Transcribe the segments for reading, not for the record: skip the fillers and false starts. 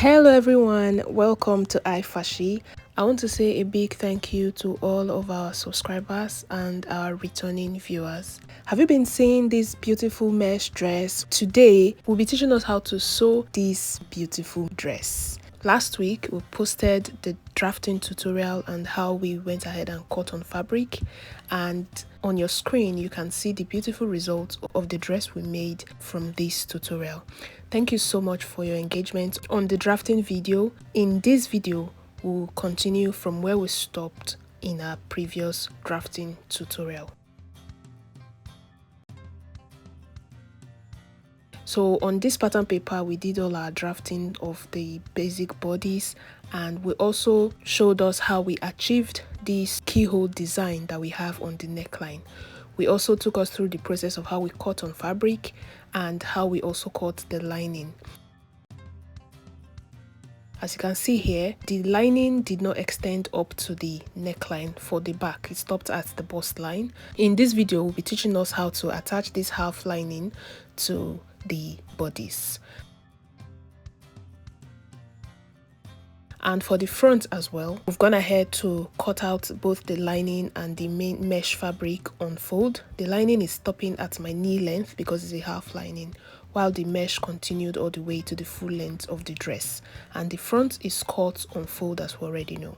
Hello everyone, welcome to iFashi. I want to say a big thank you to all of our subscribers and our returning viewers. Have you been seeing this beautiful mesh dress? Today, we'll be teaching us how to sew this beautiful dress. Last week, we posted the drafting tutorial and how we went ahead and cut on fabric, and on your screen you can see the beautiful results of the dress we made from this tutorial. Thank you so much for your engagement on the drafting video. In this video, we'll continue from where we stopped in our previous drafting tutorial. So on this pattern paper, we did all our drafting of the basic bodies, and we also showed us how we achieved this keyhole design that we have on the neckline. We also took us through the process of how we cut on fabric and how we also cut the lining. As you can see here, the lining did not extend up to the neckline for the back. It stopped at the bust line. In this video, we'll be teaching us how to attach this half lining to the bodice. And for the front as well, we've gone ahead to cut out both the lining and the main mesh fabric on fold. The lining is stopping at my knee length because it's a half lining, while the mesh continued all the way to the full length of the dress, and the front is cut on fold as we already know.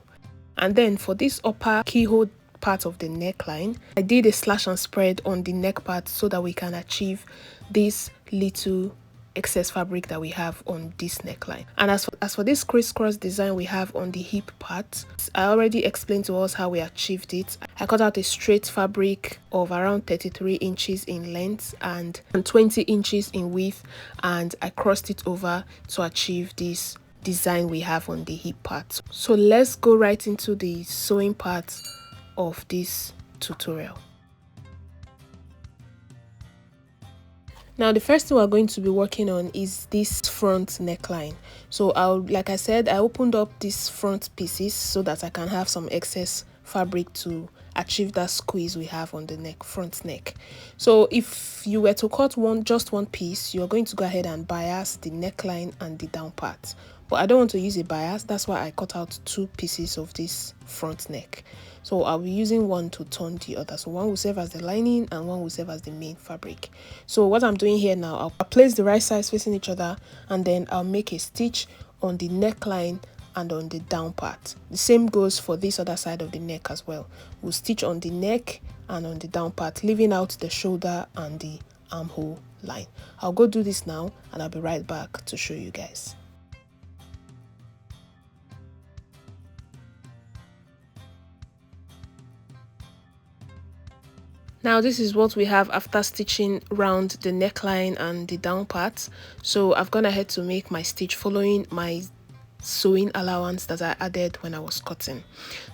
And then for this upper keyhole part of the neckline, I did a slash and spread on the neck part so that we can achieve this little excess fabric that we have on this neckline. And as for this crisscross design we have on the hip part, I already explained to us how we achieved it. I cut out a straight fabric of around 33 inches in length and 20 inches in width, and I crossed it over to achieve this design we have on the hip part. So let's go right into the sewing part of this tutorial. Now the first thing we're going to be working on is this front neckline. So like I said, I opened up these front pieces so that I can have some excess fabric to achieve that squeeze we have on the front neck. So if you were to cut just one piece, you're going to go ahead and bias the neckline and the down part. But I don't want to use a bias, that's why I cut out two pieces of this front neck. So I'll be using one to turn the other. So one will serve as the lining and one will serve as the main fabric. So what I'm doing here now, I'll place the right sides facing each other, and then I'll make a stitch on the neckline and on the down part. The same goes for this other side of the neck as well. We'll stitch on the neck and on the down part, leaving out the shoulder and the armhole line. I'll go do this now and I'll be right back to show you guys. Now this is what we have after stitching around the neckline and the down part. So I've gone ahead to make my stitch following my sewing allowance that I added when I was cutting.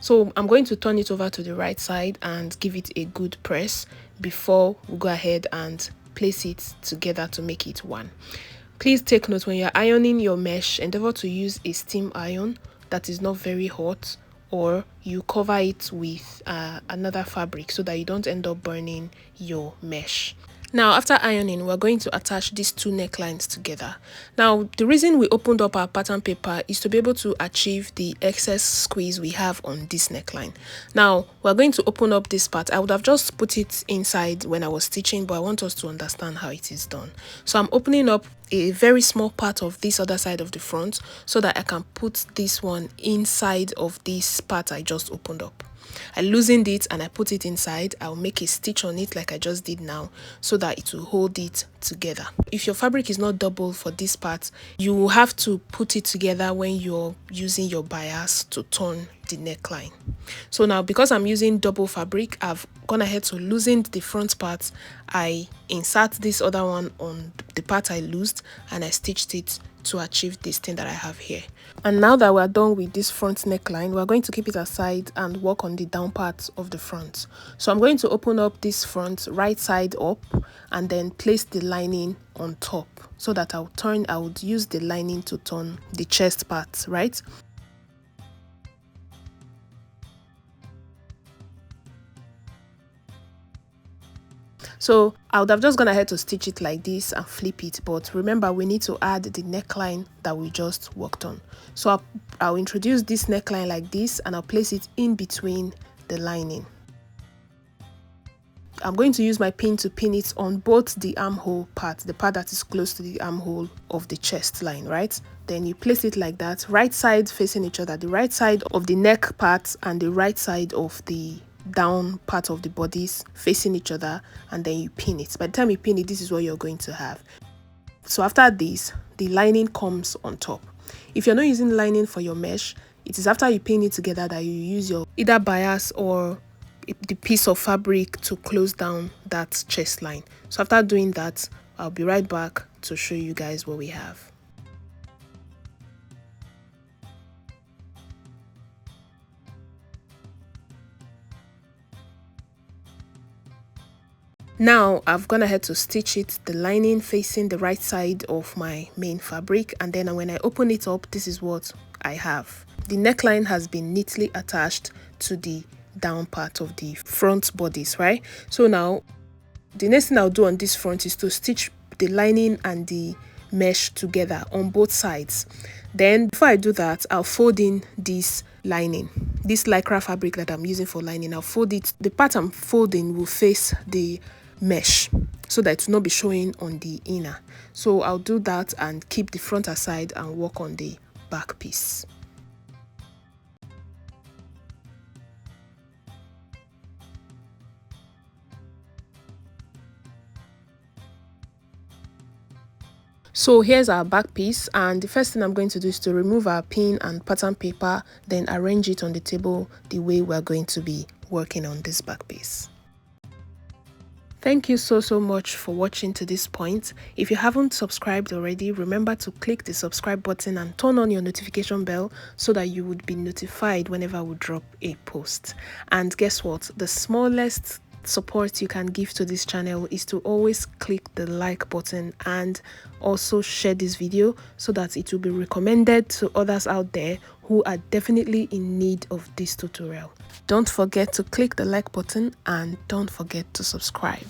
So I'm going to turn it over to the right side and give it a good press before we go ahead and place it together to make it one. Please take note, when you're ironing your mesh, endeavor to use a steam iron that is not very hot, or you cover it with another fabric so that you don't end up burning your mesh. Now after ironing, we're going to attach these two necklines together. Now the reason we opened up our pattern paper is to be able to achieve the excess squeeze we have on this neckline. Now we're going to open up this part. I would have just put it inside when I was stitching, but I want us to understand how it is done. So I'm opening up a very small part of this other side of the front so that I can put this one inside of this part I just opened up. I loosened it and I put it inside. I'll make a stitch on it like I just did now so that it will hold it together. If your fabric is not double for this part, you will have to put it together when you're using your bias to turn the neckline. So now because I'm using double fabric, I've gone ahead to loosen the front part. I insert this other one on the part I loosed and I stitched it to achieve this thing that I have here. And now that we're done with this front neckline, we're going to keep it aside and work on the down part of the front. So I'm going to open up this front right side up and then place the lining on top so that I would use the lining to turn the chest part, right? So I would have just gone ahead to stitch it like this and flip it, but remember we need to add the neckline that we just worked on. So I'll introduce this neckline like this, and I'll place it in between the lining. I'm going to use my pin to pin it on both the armhole part, the part that is close to the armhole of the chest line, right? Then you place it like that, right side facing each other, the right side of the neck part and the right side of the down part of the bodice facing each other, and then you pin it. By the time you pin it, this is what you're going to have. So after this, the lining comes on top. If you're not using lining for your mesh, it is after you pin it together that you use your either bias or the piece of fabric to close down that chest line. So after doing that, I'll be right back to show you guys what we have. Now I've gone ahead to stitch it, the lining facing the right side of my main fabric, and then when I open it up, this is what I have. The neckline has been neatly attached to the down part of the front bodice, right? So now the next thing I'll do on this front is to stitch the lining and the mesh together on both sides. Then before I do that, I'll fold in this lining, this lycra fabric that I'm using for lining. I'll fold it, the part I'm folding will face the mesh so that it will not be showing on the inner. So I'll do that and keep the front aside and work on the back piece. So here's our back piece, and the first thing I'm going to do is to remove our pin and pattern paper, then arrange it on the table the way we're going to be working on this back piece. Thank you so much for watching to this point. If you haven't subscribed already, remember to click the subscribe button and turn on your notification bell so that you would be notified whenever we drop a post. And guess what? The smallest support you can give to this channel is to always click the like button and also share this video so that it will be recommended to others out there who are definitely in need of this tutorial. Don't forget to click the like button and don't forget to subscribe.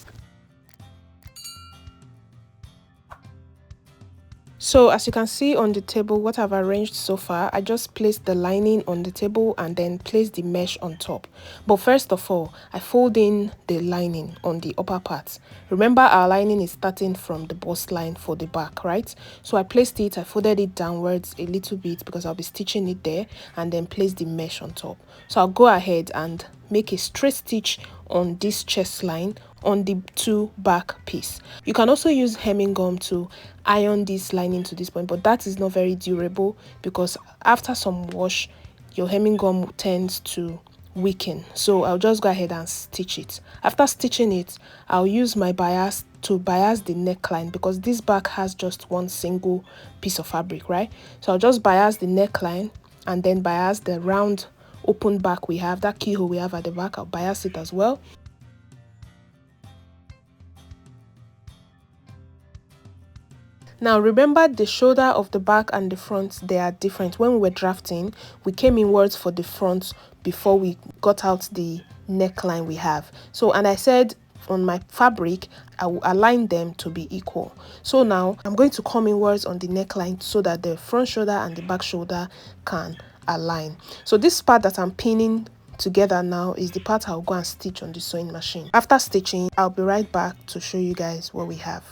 So as you can see on the table, what I've arranged so far, I just placed the lining on the table and then placed the mesh on top. But first of all, I fold in the lining on the upper part. Remember, our lining is starting from the bust line for the back, right? So I placed it, I folded it downwards a little bit because I'll be stitching it there, and then place the mesh on top. So I'll go ahead and make a straight stitch on this chest line on the two back piece. You can also use hemming gum to iron this lining to this point, but that is not very durable because after some wash your hemming gum tends to weaken. So I'll just go ahead and stitch it. After stitching it, I'll use my bias to bias the neckline because this back has just one single piece of fabric, right? So I'll just bias the neckline and then bias the round open back we have, that keyhole we have at the back. I'll bias it as well. Now remember, the shoulder of the back and the front, they are different. When we were drafting, we came inwards for the front before we got out the neckline we have. So, and I said on my fabric, I will align them to be equal. So now I'm going to come inwards on the neckline so that the front shoulder and the back shoulder can align. So this part that I'm pinning together now is the part I'll go and stitch on the sewing machine. After stitching, I'll be right back to show you guys what we have.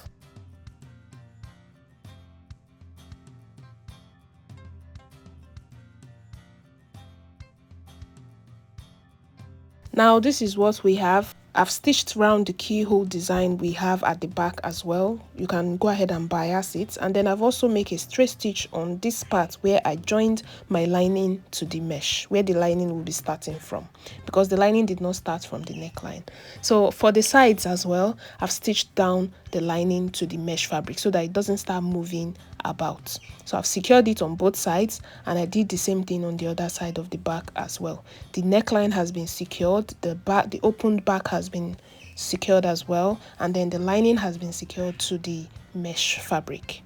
Now this is what we have. I've stitched around the keyhole design we have at the back as well. You can go ahead and bias it, and then I've also made a straight stitch on this part where I joined my lining to the mesh, where the lining will be starting from, because the lining did not start from the neckline. So for the sides as well, I've stitched down the lining to the mesh fabric so that it doesn't start moving about. So I've secured it on both sides, and I did the same thing on the other side of the back as well. The neckline has been secured, the back, the opened back has been secured as well, and then the lining has been secured to the mesh fabric.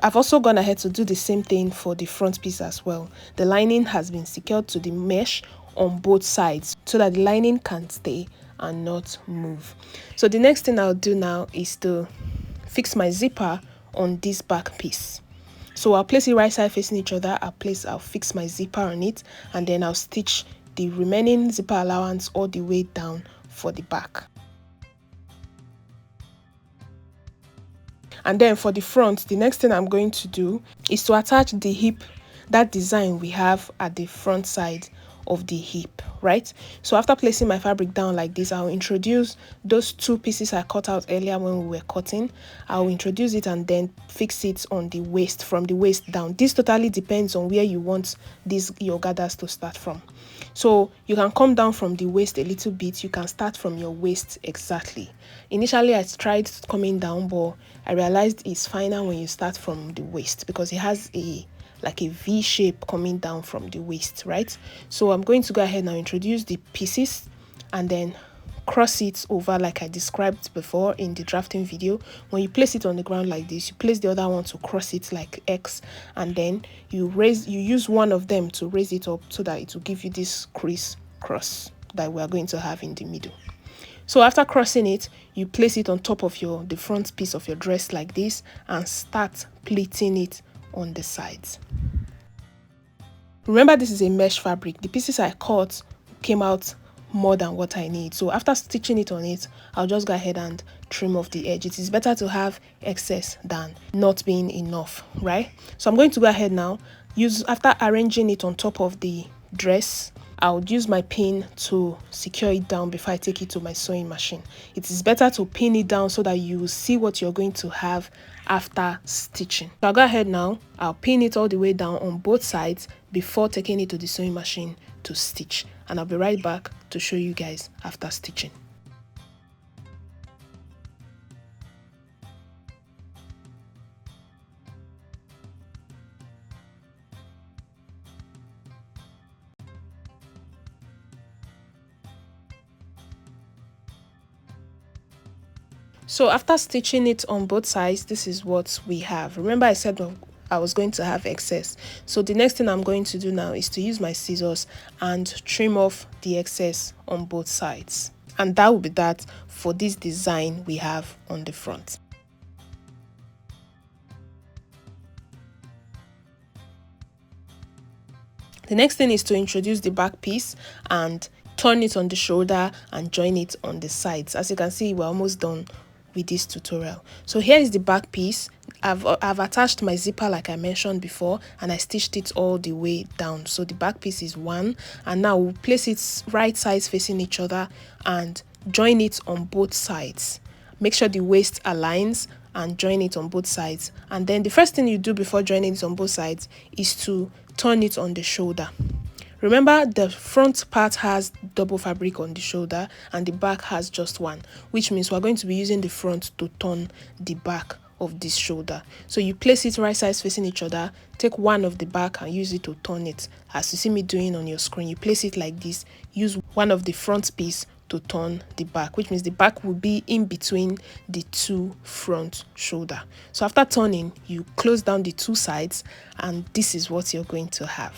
I've also gone ahead to do the same thing for the front piece as well. The lining has been secured to the mesh on both sides so that the lining can stay and not move. So the next thing I'll do now is to fix my zipper on this back piece. So I'll place it right side facing each other. I'll fix my zipper on it, and then I'll stitch the remaining zipper allowance all the way down for the back. And then for the front, the next thing I'm going to do is to attach the hip, that design we have at the front side of the hip, right? So after placing my fabric down like this, I'll introduce those two pieces I cut out earlier when we were cutting. I'll introduce it and then fix it on the waist, from the waist down. This totally depends on where you want your gathers to start from. So you can come down from the waist a little bit. You can start from your waist exactly. Initially I tried coming down, but I realized it's finer when you start from the waist because it has like a V shape coming down from the waist, right? So I'm going to go ahead and introduce the pieces and then cross it over like I described before in the drafting video. When you place it on the ground like this, you place the other one to cross it like X, and then you use one of them to raise it up so that it will give you this criss-cross that we are going to have in the middle. So after crossing it, you place it on top of the front piece of your dress like this and start pleating it on the sides. Remember, this is a mesh fabric. The pieces I cut came out more than what I need. So after stitching it on it, I'll just go ahead and trim off the edge. It is better to have excess than not being enough, right? So I'm going to go ahead now, after arranging it on top of the dress, I'll use my pin to secure it down before I take it to my sewing machine. It is better to pin it down so that you will see what you're going to have after stitching. So I'll go ahead now, I'll pin it all the way down on both sides before taking it to the sewing machine to stitch, and I'll be right back to show you guys after stitching. So after stitching it on both sides, this is what we have. Remember I said I was going to have excess. So the next thing I'm going to do now is to use my scissors and trim off the excess on both sides. And that will be that for this design we have on the front. The next thing is to introduce the back piece and turn it on the shoulder and join it on the sides. As you can see, we're almost done with this tutorial. So here is the back piece. I've attached my zipper like I mentioned before, and I stitched it all the way down. So the back piece is one, and now we'll place it right sides facing each other and join it on both sides. Make sure the waist aligns and join it on both sides. And then the first thing you do before joining it on both sides is to turn it on the shoulder. Remember, the front part has double fabric on the shoulder and the back has just one, which means we're going to be using the front to turn the back of this shoulder. So you place it right sides facing each other, take one of the back and use it to turn it. As you see me doing on your screen, you place it like this, use one of the front piece to turn the back, which means the back will be in between the two front shoulder. So after turning, you close down the two sides, and this is what you're going to have.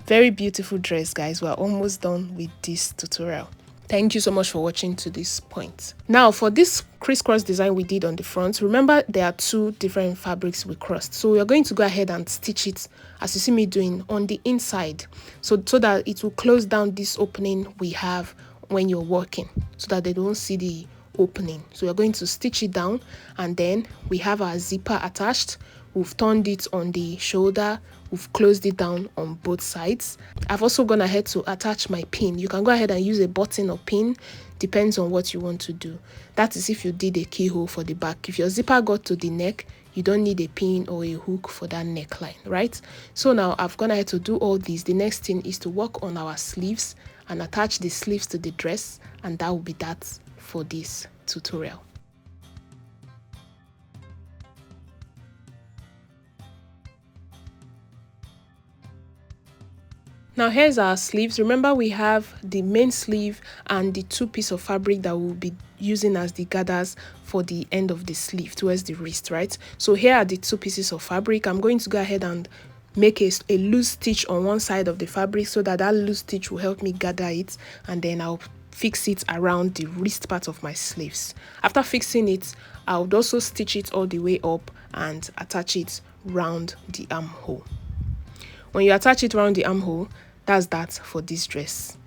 Very beautiful dress, guys. We're almost done with this tutorial. Thank you so much for watching to this point. Now for this crisscross design we did on the front, remember there are two different fabrics we crossed. So we're going to go ahead and stitch it, as you see me doing, on the inside, so that it will close down this opening we have when you're working, so that they don't see the opening. So we're going to stitch it down, and then we have our zipper attached. We've turned it on the shoulder, we've closed it down on both sides. I've also gone ahead to attach my pin. You can go ahead and use a button or pin, depends on what you want to do. That is if you did a keyhole for the back. If your zipper got to the neck, you don't need a pin or a hook for that neckline, right? So now I've gone ahead to do all these. The next thing is to work on our sleeves and attach the sleeves to the dress, and that will be that for this tutorial. Now here's our sleeves. Remember, we have the main sleeve and the two pieces of fabric that we'll be using as the gathers for the end of the sleeve towards the wrist, right? So here are the two pieces of fabric. I'm going to go ahead and make a loose stitch on one side of the fabric so that loose stitch will help me gather it, and then I'll fix it around the wrist part of my sleeves. After fixing it, I would also stitch it all the way up and attach it round the armhole. When you attach it round the armhole, that's that for this dress.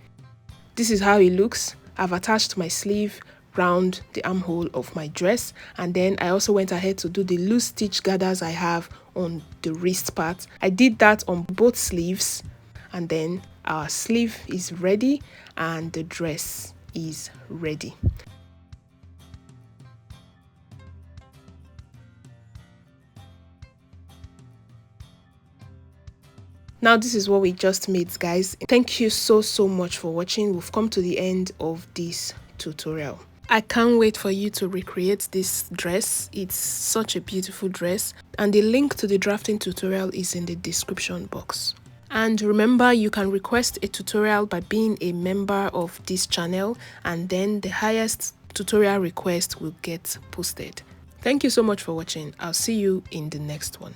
This is how it looks. I've attached my sleeve round the armhole of my dress, and then I also went ahead to do the loose stitch gathers I have on the wrist part. I did that on both sleeves, and then our sleeve is ready and the dress is ready. Now this is what we just made, guys. Thank you so much for watching. We've come to the end of this tutorial. I can't wait for you to recreate this dress. It's such a beautiful dress, and the link to the drafting tutorial is in the description box. And remember, you can request a tutorial by being a member of this channel, and then the highest tutorial request will get posted. Thank you so much for watching. I'll see you in the next one.